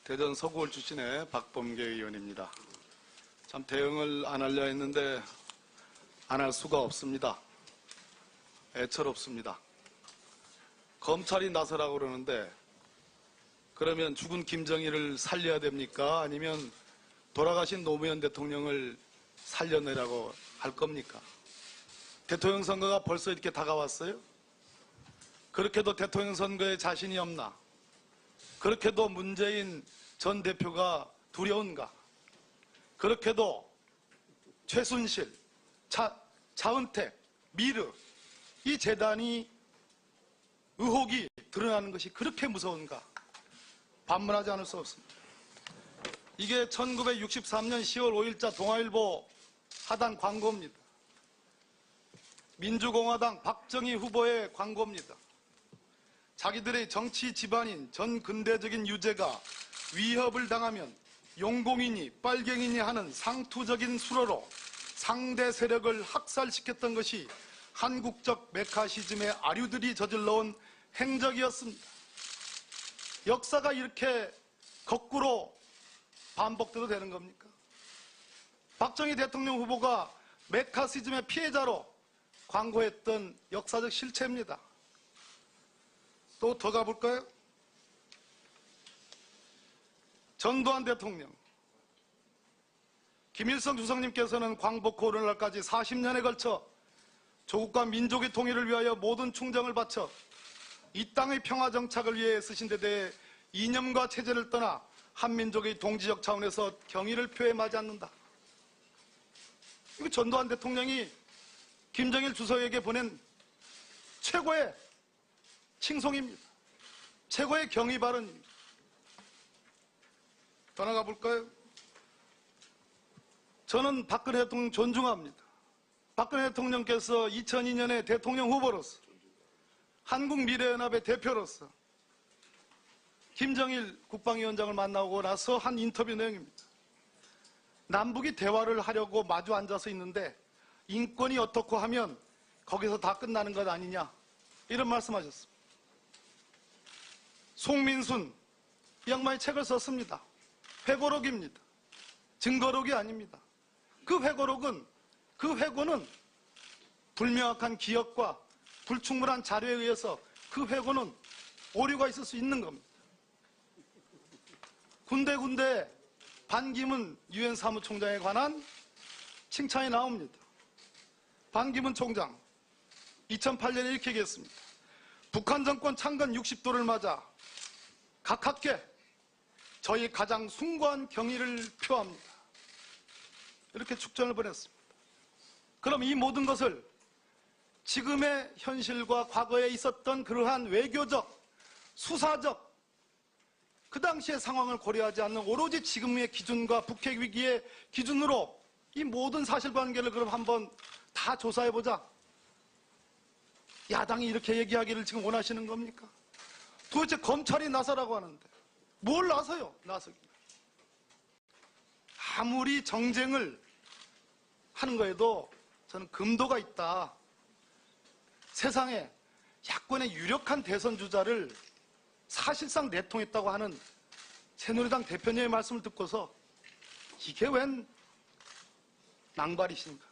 대전 서구을 출신의 박범계 의원입니다. 참 대응을 안 하려 했는데 안 할 수가 없습니다. 애처롭습니다. 검찰이 나서라고 그러는데 그러면 죽은 김정일을 살려야 됩니까? 아니면 돌아가신 노무현 대통령을 살려내라고 할 겁니까? 대통령 선거가 벌써 이렇게 다가왔어요? 그렇게도 대통령 선거에 자신이 없나? 그렇게도 문재인 전 대표가 두려운가? 그렇게도 최순실, 차은택, 미르 이 재단이 의혹이 드러나는 것이 그렇게 무서운가? 반문하지 않을 수 없습니다. 이게 1963년 10월 5일자 동아일보 하단 광고입니다. 민주공화당 박정희 후보의 광고입니다. 자기들의 정치 집안인 전 근대적인 유죄가 위협을 당하면 용공이니 빨갱이니 하는 상투적인 수로로 상대 세력을 학살시켰던 것이 한국적 메카시즘의 아류들이 저질러온 행적이었습니다. 역사가 이렇게 거꾸로 반복돼도 되는 겁니까? 박정희 대통령 후보가 메카시즘의 피해자로 광고했던 역사적 실체입니다. 또 더 가볼까요? 전두환 대통령, 김일성 주석님께서는 광복후 오늘날까지 40년에 걸쳐 조국과 민족의 통일을 위하여 모든 충정을 바쳐 이 땅의 평화 정착을 위해 쓰신 데 대해 이념과 체제를 떠나 한민족의 동지적 차원에서 경의를 표해 마지 않는다. 이거 전두환 대통령이 김정일 주석에게 보낸 최고의 칭송입니다. 최고의 경의 발언입니다. 더 나가 볼까요? 저는 박근혜 대통령 존중합니다. 박근혜 대통령께서 2002년에 대통령 후보로서 한국미래연합의 대표로서 김정일 국방위원장을 만나고 나서 한 인터뷰 내용입니다. 남북이 대화를 하려고 마주 앉아서 있는데 인권이 어떻고 하면 거기서 다 끝나는 것 아니냐 이런 말씀하셨습니다. 송민순 이 양반이 책을 썼습니다. 회고록입니다. 증거록이 아닙니다. 그 회고는 불명확한 기억과 불충분한 자료에 의해서 그 회고는 오류가 있을 수 있는 겁니다. 군데군데 반기문 유엔 사무총장에 관한 칭찬이 나옵니다. 반기문 총장 2008년에 이렇게 얘기했습니다. 북한 정권 창건 60도를 맞아 각하께 저희 가장 숭고한 경의를 표합니다. 이렇게 축전을 보냈습니다. 그럼 이 모든 것을 지금의 현실과 과거에 있었던 그러한 외교적, 수사적 그 당시의 상황을 고려하지 않는 오로지 지금의 기준과 북핵 위기의 기준으로 이 모든 사실관계를 그럼 한번 다 조사해보자. 야당이 이렇게 얘기하기를 지금 원하시는 겁니까? 도대체 검찰이 나서라고 하는데 뭘 나서요? 나서기. 아무리 정쟁을 하는 거에도 저는 금도가 있다. 세상에 야권의 유력한 대선 주자를 사실상 내통했다고 하는 새누리당 대표님의 말씀을 듣고서 이게 웬 낭발이신가?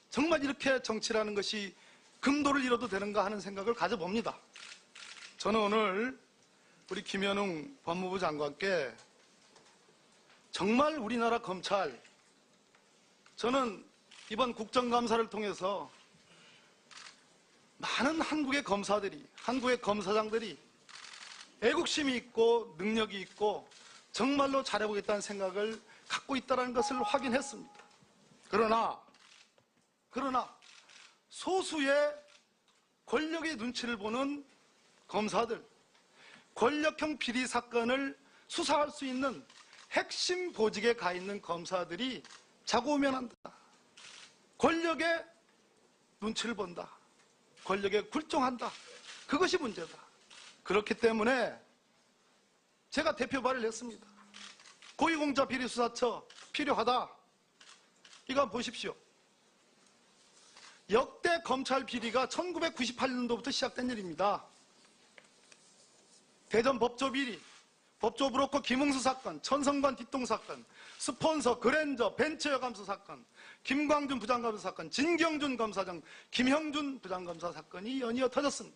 정말 이렇게 정치라는 것이 금도를 잃어도 되는가 하는 생각을 가져봅니다. 저는 오늘 우리 김현웅 법무부 장관께 정말 우리나라 검찰, 저는 이번 국정감사를 통해서 많은 한국의 검사들이, 한국의 검사장들이 애국심이 있고 능력이 있고 정말로 잘해보겠다는 생각을 갖고 있다는 것을 확인했습니다. 그러나 소수의 권력의 눈치를 보는 검사들, 권력형 비리 사건을 수사할 수 있는 핵심 보직에 가 있는 검사들이 자고우면한다. 권력의 눈치를 본다. 권력에 굴종한다. 그것이 문제다. 그렇기 때문에 제가 대표 발의를 했습니다. 고위공자 비리수사처 필요하다. 이거 한번 보십시오. 역대 검찰 비리가 1998년도부터 시작된 일입니다. 대전 법조 비리, 법조 브로커 김웅수 사건, 천성관 뒷동 사건, 스폰서 그랜저 벤처여감수 사건, 김광준 부장검사 사건, 진경준 검사장, 김형준 부장검사 사건이 연이어 터졌습니다.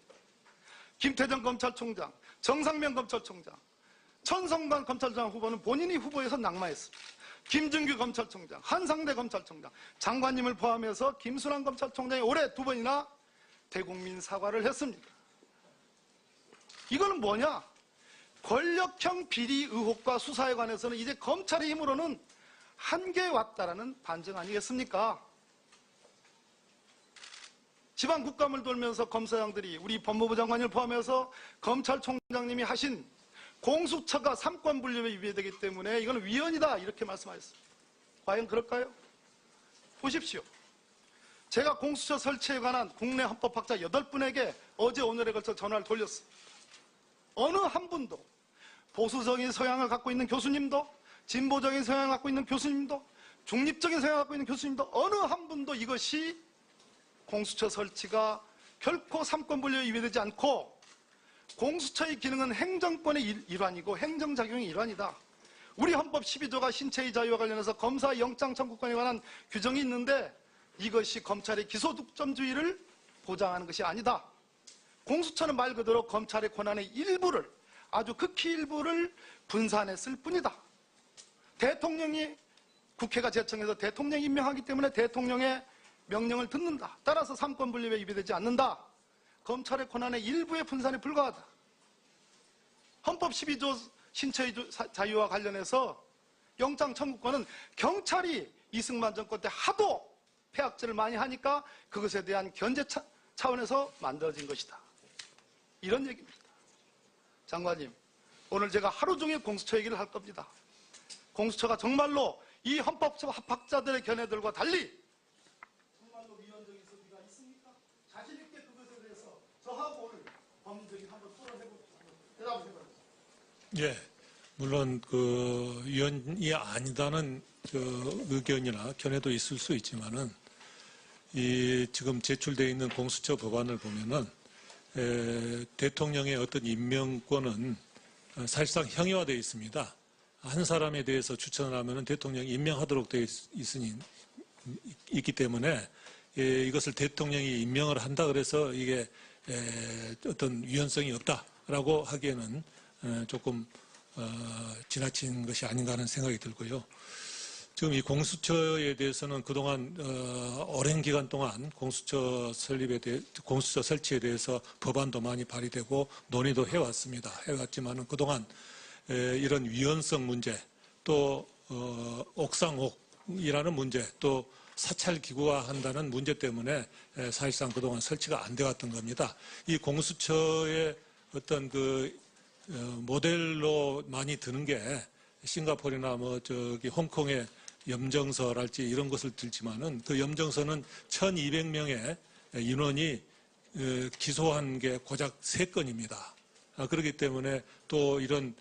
김태정 검찰총장, 정상면 검찰총장, 천성관 검찰총장 후보는 본인이 후보에서 낙마했습니다. 김준규 검찰총장, 한상대 검찰총장, 장관님을 포함해서 김순환 검찰총장이 올해 2번이나 대국민 사과를 했습니다. 이거는 뭐냐? 권력형 비리 의혹과 수사에 관해서는 이제 검찰의 힘으로는 한계에 왔다라는 반증 아니겠습니까? 지방 국감을 돌면서 검사장들이 우리 법무부 장관을 포함해서 검찰총장님이 하신 공수처가 삼권 분립에 위배되기 때문에 이건 위헌이다 이렇게 말씀하셨습니다. 과연 그럴까요? 보십시오. 제가 공수처 설치에 관한 국내 헌법학자 8분에게 어제 오늘에 걸쳐 전화를 돌렸습니다. 어느 한 분도 보수적인 성향을 갖고 있는 교수님도 진보적인 성향을 갖고 있는 교수님도 중립적인 성향을 갖고 있는 교수님도 어느 한 분도 이것이 공수처 설치가 결코 삼권 분립에 위배되지 않고 공수처의 기능은 행정권의 일환이고 행정작용의 일환이다. 우리 헌법 12조가 신체의 자유와 관련해서 검사 영장 청구권에 관한 규정이 있는데 이것이 검찰의 기소독점주의를 보장하는 것이 아니다. 공수처는 말 그대로 검찰의 권한의 일부를 아주 극히 일부를 분산했을 뿐이다. 대통령이 국회가 제청해서 대통령이 임명하기 때문에 대통령의 명령을 듣는다. 따라서 삼권 분립에 위배되지 않는다. 검찰의 권한의 일부의 분산에 불과하다. 헌법 12조 신체의 자유와 관련해서 영장 청구권은 경찰이 이승만 정권 때 하도 폐악질을 많이 하니까 그것에 대한 견제 차원에서 만들어진 것이다. 이런 얘기입니다. 장관님, 오늘 제가 하루 종일 공수처 얘기를 할 겁니다. 공수처가 정말로 이 헌법학자들의 견해들과 달리 정말로 위헌적인 소지가 있습니까? 자신 있게 그것에 대해서 저하고 오늘 법률적인 한번 토론해봅시다. 대답해봐요. 예, 물론 그 위헌이 아니다는 의견이나 견해도 있을 수 있지만은 이 지금 제출되어 있는 공수처 법안을 보면은 대통령의 어떤 임명권은 사실상 형이화되어 있습니다. 한 사람에 대해서 추천을 하면은 대통령이 임명하도록 되어 있기 때문에 이것을 대통령이 임명을 한다 그래서 이게 어떤 위헌성이 없다라고 하기에는 조금 지나친 것이 아닌가 하는 생각이 들고요. 지금 이 공수처에 대해서는 그동안 오랜 기간 동안 공수처 설치에 대해서 법안도 많이 발의되고 논의도 해왔습니다. 해왔지만은 그동안 이런 위헌성 문제, 또 옥상옥이라는 문제, 또 사찰 기구화한다는 문제 때문에 사실상 그동안 설치가 안 되었던 겁니다. 이 공수처의 어떤 그 모델로 많이 드는 게 싱가포르나 홍콩의 염정서랄지 이런 것을 들지만은 그 염정서는 1200명의 인원이 기소한 게 고작 3건입니다. 그렇기 때문에 또 이런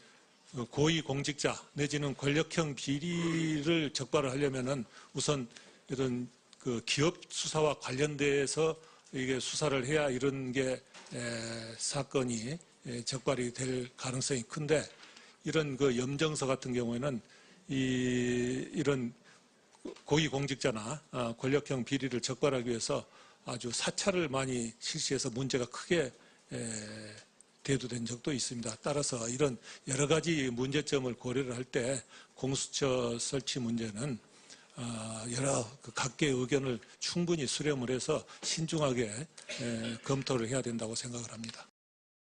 고위공직자 내지는 권력형 비리를 적발을 하려면은 우선 이런 그 기업 수사와 관련돼서 이게 수사를 해야 이런 게 사건이 적발이 될 가능성이 큰데 이런 그 염정서 같은 경우에는 이런 고위공직자나 권력형 비리를 적발하기 위해서 아주 사찰을 많이 실시해서 문제가 크게 대두된 적도 있습니다. 따라서 이런 여러 가지 문제점을 고려를 할 때 공수처 설치 문제는 여러 각계의 의견을 충분히 수렴을 해서 신중하게 검토를 해야 된다고 생각을 합니다.